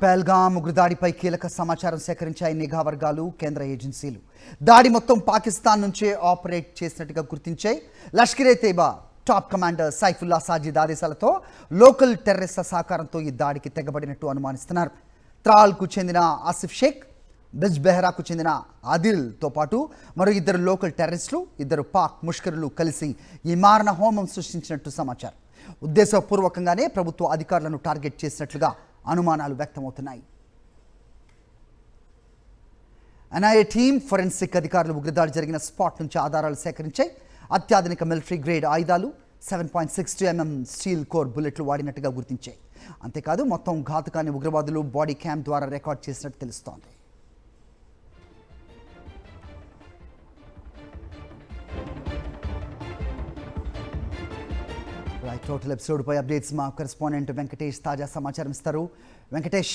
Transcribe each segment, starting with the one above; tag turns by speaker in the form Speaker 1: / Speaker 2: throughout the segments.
Speaker 1: పహల్గాం ఉగ్రదాడిపై కీలక సమాచారం సేకరించాయి నిఘా వర్గాలు, కేంద్ర ఏజెన్సీలు. దాడి మొత్తం పాకిస్తాన్ నుంచే ఆపరేట్ చేసినట్టుగా గుర్తించాయి. లష్కర్-ఏ-తైబా టాప్ కమాండర్ సైఫుల్లా సాజిద్ ఆదేశాలతో లోకల్ టెర్రరిస్ట్ల సహకారంతో ఈ దాడికి తెగబడినట్టు అనుమానిస్తున్నారు. త్రాల్కు చెందిన ఆసిఫ్ షేక్, బిజ్ బెహ్రాకు చెందిన ఆదిల్తో పాటు మరో ఇద్దరు లోకల్ టెర్రరిస్టులు, ఇద్దరు పాక్ ముష్కరులు కలిసి ఈ మారణ హోమం సృష్టించినట్టు సమాచారం. ఉద్దేశపూర్వకంగానే ప్రభుత్వ అధికారులను టార్గెట్ చేసినట్లుగా అనుమానాలు వ్యక్తమవుతున్నాయి. ఎన్ఐఏ టీం, ఫోరెన్సిక్ అధికారులు ఉగ్రదాడి జరిగిన స్పాట్ నుంచి ఆధారాలు సేకరించాయి. అత్యాధునిక మిలిటరీ గ్రేడ్ ఆయుధాలు, 7.62 mm స్టీల్ కోర్ బుల్లెట్లు వాడినట్టుగా గుర్తించాయి. అంతేకాదు మొత్తం ఘాతుకాన్ని ఉగ్రవాదులు బాడీ క్యామ్ ద్వారా రికార్డ్ చేసినట్టు తెలుస్తోంది. టోటల్ ఎపిసోడ్పై అప్డేట్స్ మా కరెస్పాండెంట్ వెంకటేష్ తాజా సమాచారం ఇస్తారు. వెంకటేష్,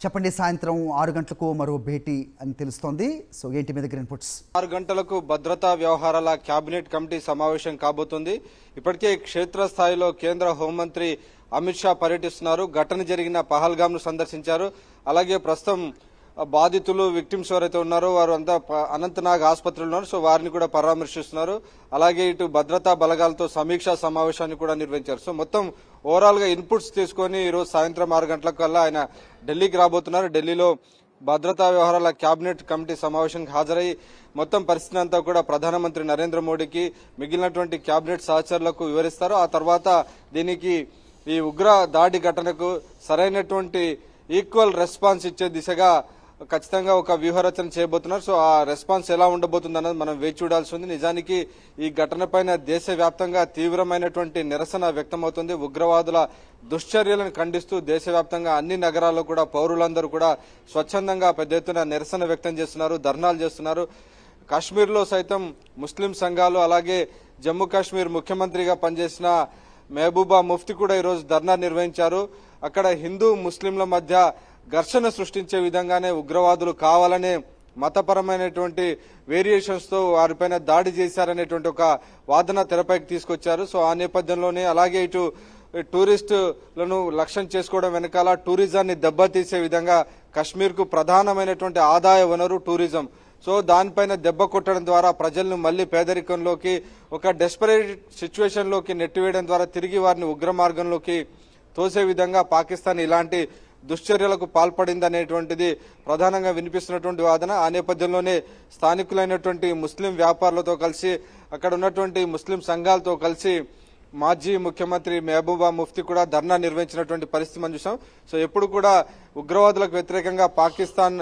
Speaker 1: చెప్పండి. సాయంత్రం 6 గంటలకు మరో భేటీ అని తెలుస్తోంది. సో ఏంటి మీ దగ్గర ఇన్పుట్స్?
Speaker 2: 6 గంటలకు భద్రతా వ్యవహారాల కేబినెట్ కమిటీ సమావేశం కాబోతుంది. ఇప్పటికే క్షేత్రస్థాయిలో కేంద్ర హోంమంత్రి అమిత్ షా పర్యటిస్తున్నారు. ఘటన జరిగిన పహల్గామ్ను సందర్శించారు. అలాగే ప్రస్తుతం బాధితులు, విక్టిమ్స్ ఎవరైతే ఉన్నారో వారు అంతా అనంతనాగ్ ఆసుపత్రిలో ఉన్నారు. సో వారిని కూడా పరామర్శిస్తున్నారు. అలాగే ఇటు భద్రతా బలగాలతో సమీక్షా సమావేశాన్ని కూడా నిర్వహించారు. సో మొత్తం ఓవరాల్ గా ఇన్పుట్స్ తీసుకుని ఈ రోజు సాయంత్రం 6 గంటల కల్లా ఆయన ఢిల్లీకి రాబోతున్నారు. ఢిల్లీలో భద్రతా వ్యవహారాల కేబినెట్ కమిటీ సమావేశానికి హాజరై మొత్తం పరిస్థితి అంతా కూడా ప్రధానమంత్రి నరేంద్ర మోడీకి, మిగిలినటువంటి కేబినెట్ సహచరులకు వివరిస్తారు. ఆ తర్వాత దీనికి ఈ ఉగ్ర దాడి ఘటనకు సరైనటువంటి ఈక్వల్ రెస్పాన్స్ ఇచ్చే దిశగా ఖచ్చితంగా ఒక వ్యూహరచన చేయబోతున్నారు. సో ఆ రెస్పాన్స్ ఎలా ఉండబోతుంది అన్నది మనం వేచి చూడాల్సి ఉంది. నిజానికి ఈ ఘటనపైన దేశవ్యాప్తంగా తీవ్రమైనటువంటి నిరసన వ్యక్తమవుతుంది. ఉగ్రవాదుల దుశ్చర్యలను ఖండిస్తూ దేశవ్యాప్తంగా అన్ని నగరాల్లో కూడా పౌరులందరూ కూడా స్వచ్ఛందంగా పెద్ద ఎత్తున నిరసన వ్యక్తం చేస్తున్నారు, ధర్నాలు చేస్తున్నారు. కాశ్మీర్లో సైతం ముస్లిం సంఘాలు, అలాగే జమ్మూ కాశ్మీర్ ముఖ్యమంత్రిగా పనిచేసిన మెహబూబా ముఫ్తీ కూడా ఈరోజు ధర్నా నిర్వహించారు. అక్కడ హిందూ ముస్లింల మధ్య ఘర్షణ సృష్టించే విధంగానే ఉగ్రవాదులు కావాలనే మతపరమైనటువంటి వేరియేషన్స్ తో వారిపైన దాడి చేశారనేటువంటి ఒక వాదన తెరపైకి తీసుకొచ్చారు. సో ఆ నేపథ్యంలోనే అలాగే ఇటు టూరిస్టులను లక్ష్యం చేసుకోవడం వెనకాల టూరిజాన్ని దెబ్బతీసే విధంగా కశ్మీర్ కు ప్రధానమైనటువంటి ఆదాయ వనరు టూరిజం. సో దానిపైన దెబ్బ కొట్టడం ద్వారా ప్రజలను మళ్లీ పేదరికంలోకి, ఒక డెస్పరేట్ సిచ్యువేషన్ లోకి నెట్టివేయడం ద్వారా తిరిగి వారిని ఉగ్ర మార్గంలోకి తోసే విధంగా పాకిస్తాన్ ఇలాంటి దుశ్చర్యలకు పాల్పడిందనేటువంటిది ప్రధానంగా వినిపిస్తున్నటువంటి వాదన. ఆ నేపథ్యంలోనే స్థానికులైనటువంటి ముస్లిం వ్యాపారులతో కలిసి, అక్కడ ఉన్నటువంటి ముస్లిం సంఘాలతో కలిసి మాజీ ముఖ్యమంత్రి మెహబూబా ముఫ్తీ కూడా ధర్నా నిర్వహించినటువంటి పరిస్థితి మనం చూసాం. సో ఎప్పుడు కూడా ఉగ్రవాదులకు వ్యతిరేకంగా, పాకిస్తాన్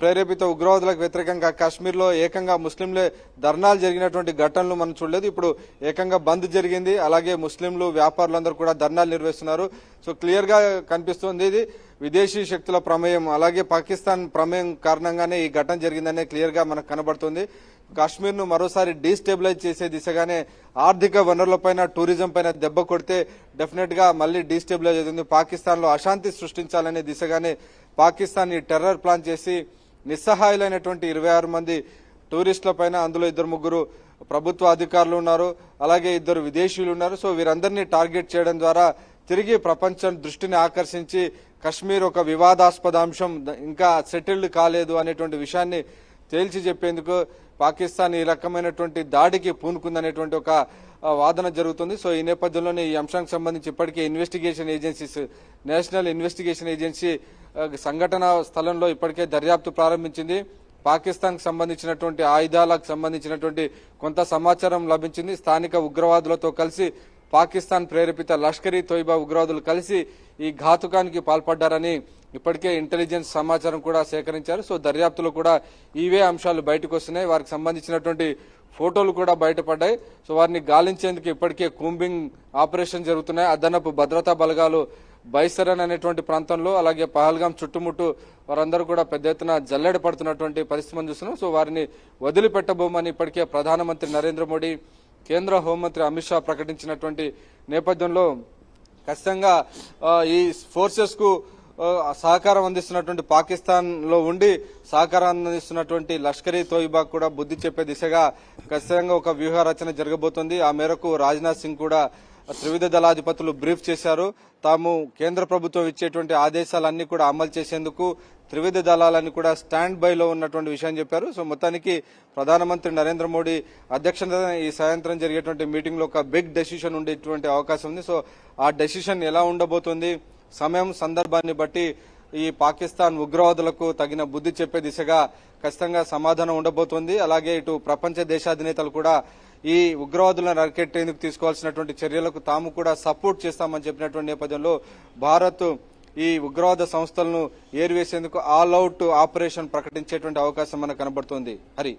Speaker 2: ప్రేరేపిత ఉగ్రవాదులకు వ్యతిరేకంగా కాశ్మీర్ లో ఏకంగా ముస్లింలే ధర్నాలు జరిగినటువంటి ఘటనలు మనం చూడలేదు. ఇప్పుడు ఏకంగా బంద్ జరిగింది. అలాగే ముస్లింలు, వ్యాపారులందరూ కూడా ధర్నాలు నిర్వహిస్తున్నారు. సో క్లియర్ గా కనిపిస్తుంది ఇది విదేశీ శక్తుల ప్రమేయం, అలాగే పాకిస్తాన్ ప్రమేయం కారణంగానే ఈ ఘటన జరిగిందనే క్లియర్ గా మనకు కనబడుతుంది. కాశ్మీర్ ను మరోసారి డీస్టెబిలైజ్ చేసే దిశగానే, ఆర్థిక వనరులపైన, టూరిజం పైన దెబ్బ కొడితే డెఫినెట్ గా మళ్లీ డీస్టెబిలైజ్ అవుతుంది. పాకిస్తాన్ లో అశాంతి సృష్టించాలనే దిశగానే పాకిస్తాన్ ఈ టెర్రర్ ప్లాన్ చేసి నిస్సహాయులైనటువంటి 26 మంది టూరిస్టుల పైన, అందులో 2-3 ప్రభుత్వ అధికారులు ఉన్నారు, అలాగే 2 విదేశీయులు ఉన్నారు. సో వీరందరినీ టార్గెట్ చేయడం ద్వారా తిరిగి ప్రపంచం దృష్టిని ఆకర్షించి కశ్మీర్ ఒక వివాదాస్పద అంశం, ఇంకా సెటిల్డ్ కాలేదు అనేటువంటి విషయాన్ని తేల్చి చెప్పేందుకు పాకిస్తాన్ ఈ రకమైనటువంటి దాడికి పూనుకుందనేటువంటి ఒక వాదన జరుగుతుంది. సో ఈ నేపథ్యంలోనే ఈ అంశానికి సంబంధించి ఇప్పటికే investigation agencies, national investigation agency సంఘటన స్థలంలో ఇప్పటికే దర్యాప్తు ప్రారంభించింది. పాకిస్తాన్ కు సంబంధించినటువంటి ఆయుధాలకు సంబంధించినటువంటి కొంత సమాచారం లభించింది. స్థానిక ఉగ్రవాదులతో కలిసి పాకిస్తాన్ ప్రేరేపిత లష్కర్-ఈ-తోయిబా ఉగ్రవాదులు కలిసి ఈ ఘాతుకానికి పాల్పడ్డారని ఇప్పటికే ఇంటెలిజెన్స్ సమాచారం కూడా సేకరించారు. సో దర్యాప్తులో కూడా ఇవే అంశాలు బయటకు వస్తున్నాయి. వారికి సంబంధించినటువంటి ఫోటోలు కూడా బయటపడ్డాయి. సో వారిని గాలించేందుకు ఇప్పటికే కూంబింగ్ ఆపరేషన్ జరుగుతున్నాయి. అదనపు భద్రతా బలగాలు బైసరన్ అనేటువంటి ప్రాంతంలో, అలాగే పహల్గాం చుట్టుముట్టు వారందరూ కూడా పెద్ద ఎత్తున జల్లెడ పడుతున్నటువంటి పరిస్థితి మనం చూస్తున్నాం. సో వారిని వదిలిపెట్టబోమని ఇప్పటికే ప్రధానమంత్రి నరేంద్ర మోడీ, కేంద్ర హోంమంత్రి అమిత్ షా ప్రకటించినటువంటి నేపథ్యంలో ఖచ్చితంగా ఈ ఫోర్సెస్ కు సహకారం అందిస్తున్నటువంటి పాకిస్తాన్ లో ఉండి సహకారం అందిస్తున్నటువంటి లష్కర్-ఈ-తోయిబా కూడా బుద్ధి చెప్పే దిశగా ఖచ్చితంగా ఒక వ్యూహ రచన జరగబోతోంది. ఆ మేరకు రాజ్నాథ్ సింగ్ కూడా త్రివిధ దళాధిపతులు బ్రీఫ్ చేశారు. తాము కేంద్ర ప్రభుత్వం ఇచ్చేటువంటి ఆదేశాలన్నీ కూడా అమలు చేసేందుకు త్రివిధ దళాలన్నీ కూడా స్టాండ్ బైలో ఉన్నటువంటి విషయం చెప్పారు. సో మొత్తానికి ప్రధానమంత్రి నరేంద్ర మోడీ అధ్యక్షతన ఈ సాయంత్రం జరిగేటువంటి మీటింగ్ లో ఒక బిగ్ డెసిషన్ ఉండేటువంటి అవకాశం ఉంది. సో ఆ డెసిషన్ ఎలా ఉండబోతుంది, సమయం సందర్భాన్ని బట్టి ఈ పాకిస్తాన్ ఉగ్రవాదులకు తగిన బుద్ధి చెప్పే దిశగా ఖచ్చితంగా సమాధానం ఉండబోతోంది. అలాగే ఇటు ప్రపంచ దేశాధినేతలు కూడా ఈ ఉగ్రవాదులను అరికెట్టేందుకు తీసుకోవాల్సినటువంటి చర్యలకు తాము కూడా సపోర్ట్ చేస్తామని చెప్పినటువంటి నేపథ్యంలో భారత్ ఈ ఉగ్రవాద సంస్థలను ఏరివేసేందుకు ఆల్ అవుట్ ఆపరేషన్ ప్రకటించేటువంటి అవకాశం మనకు కనబడుతోంది. హరి.